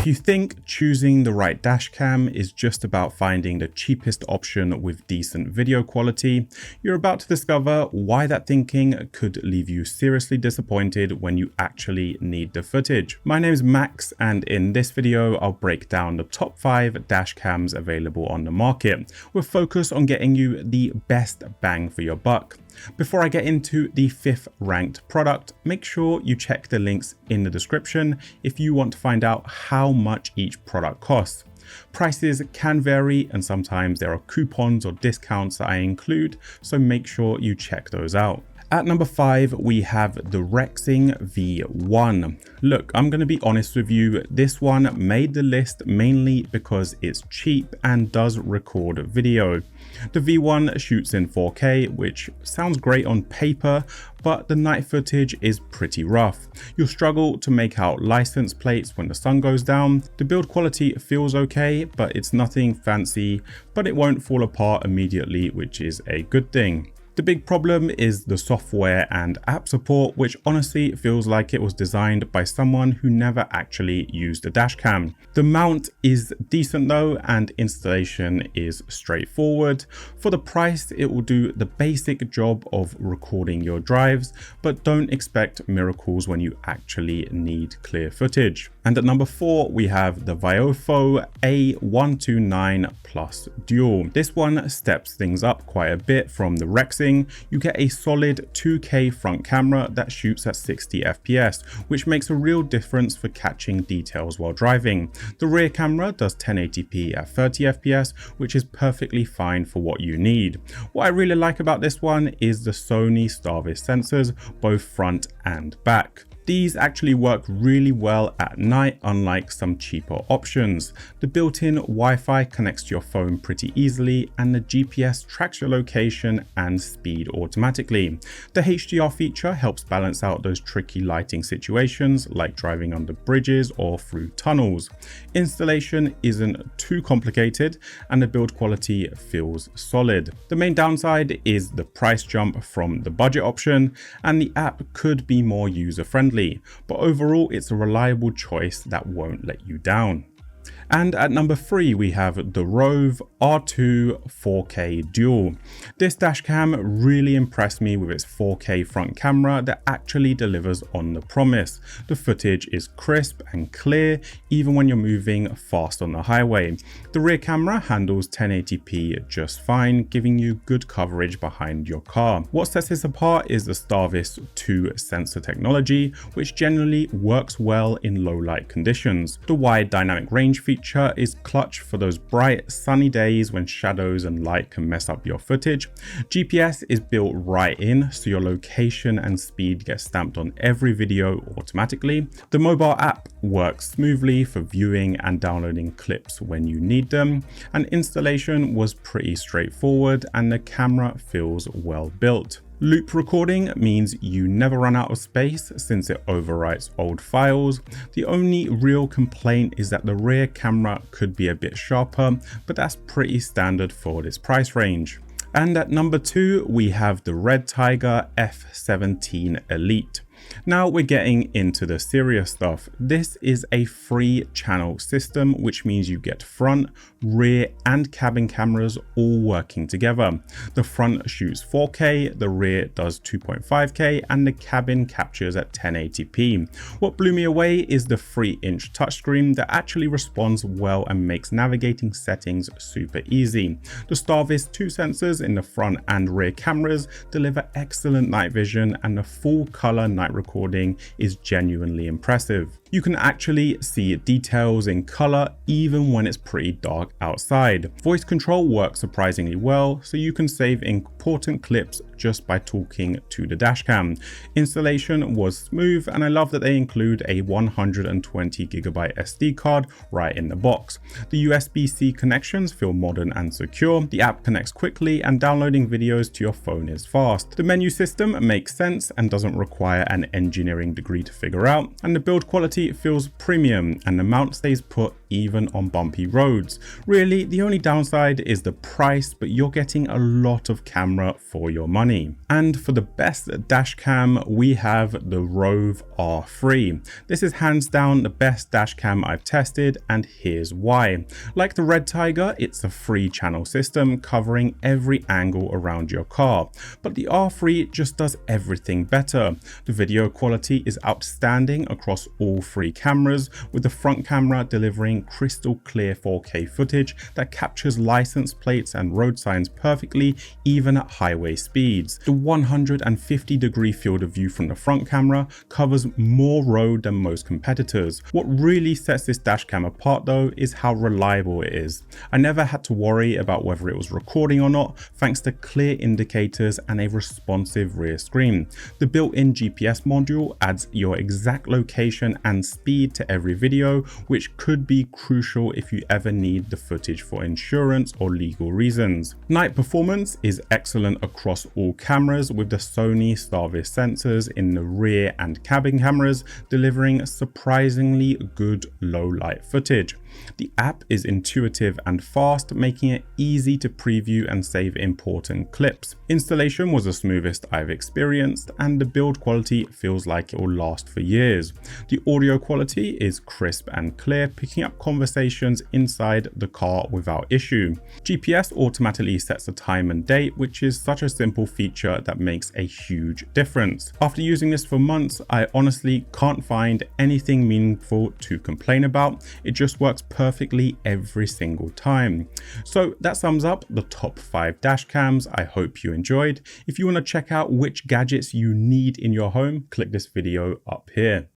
If you think choosing the right dashcam is just about finding the cheapest option with decent video quality, you're about to discover why that thinking could leave you seriously disappointed when you actually need the footage. My name is Max, and in this video I'll break down the top 5 dashcams available on the market, with focus on getting you the best bang for your buck. Before I get into the 5th ranked product, make sure you check the links in the description if you want to find out how much each product costs. Prices can vary, and sometimes there are coupons or discounts that I include, so make sure you check those out. At number 5, we have the Rexing V1. Look, I'm going to be honest with you, this one made the list mainly because it's cheap and does record video. The V1 shoots in 4K, which sounds great on paper, but the night footage is pretty rough. You'll struggle to make out license plates when the sun goes down. The build quality feels okay, but it's nothing fancy, but it won't fall apart immediately, which is a good thing. The big problem is the software and app support, which honestly feels like it was designed by someone who never actually used a dashcam. The mount is decent though, and installation is straightforward. For the price, it will do the basic job of recording your drives, but don't expect miracles when you actually need clear footage. And at number 4, we have the VIOFO A129 Plus Dual. This one steps things up quite a bit from the Rexing. You get a solid 2K front camera that shoots at 60 FPS, which makes a real difference for catching details while driving. The rear camera does 1080p at 30 FPS, which is perfectly fine for what you need. What I really like about this one is the Sony Starvis sensors, both front and back. These actually work really well at night, unlike some cheaper options. The built-in Wi-Fi connects to your phone pretty easily, and the GPS tracks your location and speed automatically. The HDR feature helps balance out those tricky lighting situations like driving under bridges or through tunnels. Installation isn't too complicated, and the build quality feels solid. The main downside is the price jump from the budget option, and the app could be more user-friendly. But overall, it's a reliable choice that won't let you down. And at number 3, we have the Rove R2 4K Dual. This dashcam really impressed me with its 4K front camera that actually delivers on the promise. The footage is crisp and clear, even when you're moving fast on the highway. The rear camera handles 1080p just fine, giving you good coverage behind your car. What sets this apart is the Starvis 2 sensor technology, which generally works well in low light conditions. The wide dynamic range feature is clutch for those bright sunny days when shadows and light can mess up your footage. GPS is built right in, so your location and speed get stamped on every video automatically. The mobile app works smoothly for viewing and downloading clips when you need them, and installation was pretty straightforward, and the camera feels well built. Loop recording means you never run out of space since it overwrites old files. The only real complaint is that the rear camera could be a bit sharper, but that's pretty standard for this price range. And at number 2, we have the REDTIGER F17 Elite. Now we're getting into the serious stuff. This is a 3-channel system, which means you get front, rear and cabin cameras all working together. The front shoots 4K, the rear does 2.5K, and the cabin captures at 1080p. What blew me away is the 3-inch touchscreen that actually responds well and makes navigating settings super easy. The Starvis 2 sensors in the front and rear cameras deliver excellent night vision, and the full color night recording is genuinely impressive. You can actually see details in color even when it's pretty dark outside. Voice control works surprisingly well, so you can save important clips just by talking to the dashcam. Installation was smooth, and I love that they include a 120GB SD card right in the box. The USB-C connections feel modern and secure. The app connects quickly, and downloading videos to your phone is fast. The menu system makes sense and doesn't require an engineering degree to figure out, and the build quality feels premium, and the mount stays put even on bumpy roads. Really, the only downside is the price, but you're getting a lot of camera for your money. And for the best dash cam, we have the Rove R3. This is hands down the best dash cam I've tested, and here's why. Like the REDTIGER, it's a 3-channel system covering every angle around your car, but the R3 just does everything better. The video quality is outstanding across all 3 cameras, with the front camera delivering crystal clear 4K footage that captures license plates and road signs perfectly, even at highway speeds. The 150-degree field of view from the front camera covers more road than most competitors. What really sets this dash cam apart though is how reliable it is. I never had to worry about whether it was recording or not, thanks to clear indicators and a responsive rear screen. The built-in GPS module adds your exact location and speed to every video, which could be crucial if you ever need the footage for insurance or legal reasons. Night performance is excellent across all cameras, with the Sony Starvis sensors in the rear and cabin cameras delivering surprisingly good low light footage. The app is intuitive and fast, making it easy to preview and save important clips. Installation was the smoothest I've experienced, and the build quality feels like it will last for years. The audio quality is crisp and clear, picking up conversations inside the car without issue. GPS automatically sets the time and date, which is such a simple feature that makes a huge difference. After using this for months, I honestly can't find anything meaningful to complain about. It just works perfectly every single time. So that sums up the top 5 dash cams. I hope you enjoyed. If you want to check out which gadgets you need in your home, click this video up here.